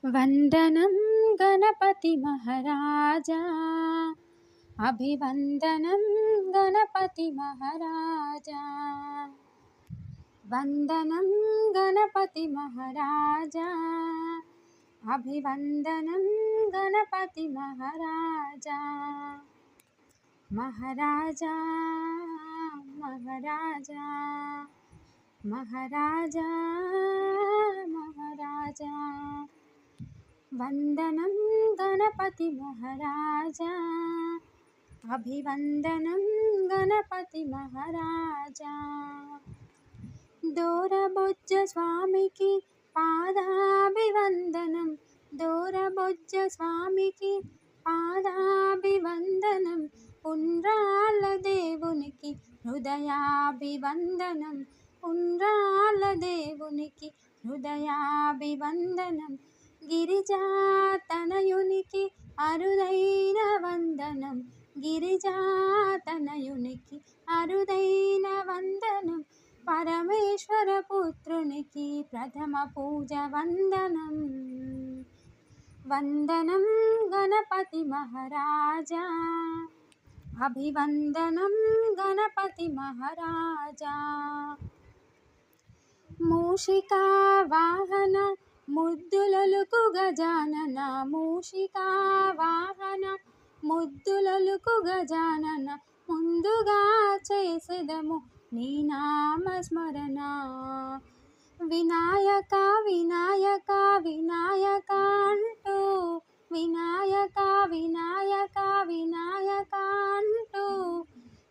वंदनं गणपति महाराजा, अभिवंदनं गणपति महाराजा। वंदनं गणपति महाराजा, अभिवंदनं गणपति महाराजा। महाराजा महाराजा महाराजा महाराजा। वंदनं गणपति महाराजा, अभिवंदनं गणपति महाराजा। दोरबोज्ज स्वामिकी पादाभिवंदनं, दोरबोज्ज स्वामिकी पादाभिवंदनं। ఉండ్రాళ్ళ దేవునికి హృదయాభివందనం, ఉండ్రాళ్ళ దేవునికి హృదయాభివందనం। గిరిజాతనయునికి అరుదైన వందనం, గిరిజాతనయునికి అరుదైన వందనం। పరమేశ్వర పుత్రునికి ప్రథమ పూజ వందనం। వందనం గణపతి మహారాజా, अभिवंदनं गणपति महाराजा। मूषिका वाहन मुद्दुलुलुकु गजानन, मूषिका वाहन मुद्दुलुलुकु गजानन। ముందుగా చేసెదము నీ నామ స్మరణ। వినాయక వినాయక వినాయక అంటూ, వినాయక వినాయక వినాయక అంటూ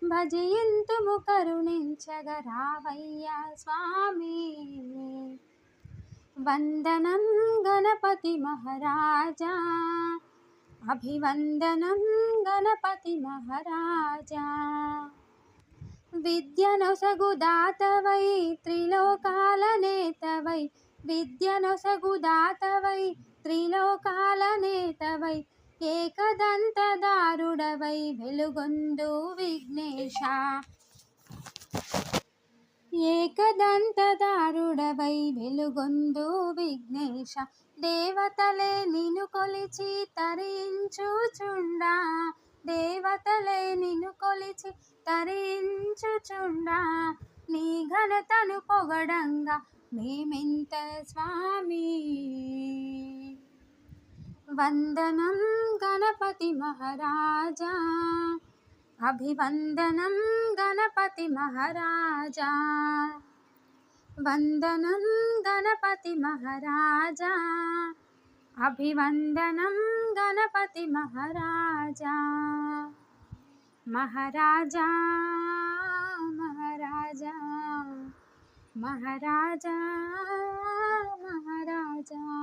భజయింతుము కరుణించగ రావయ్యా స్వామి। వందనం గణపతి మహారాజా, అభివందనం గణపతి మహారాజా। విద్యనొసగు దాతవై త్రిలోకాల నేతవై, విద్యనొసగు దాతవై త్రిలోకాల నేతవై। ఏకదంతదారుడవై వెలుగొందు విఘ్నేశ, ఏకదంతదారుడవై వెలుగొందు విఘ్నేశ। దేవతలే నిన్ను కొలిచి తరించుచుండా, దేవతలే నిన్ను కొలిచి తరించుచుండా। నీ ఘనతను పొగడంగా మేమెంత స్వామి। వందనం గణపతి మహారాజా, అభివందనం గణపతి మహారాజా। వందనం గణపతి మహారాజా, అభివందనం గణపతి మహారాజా। మహారాజా మహారాజా మహారాజా మహారాజా।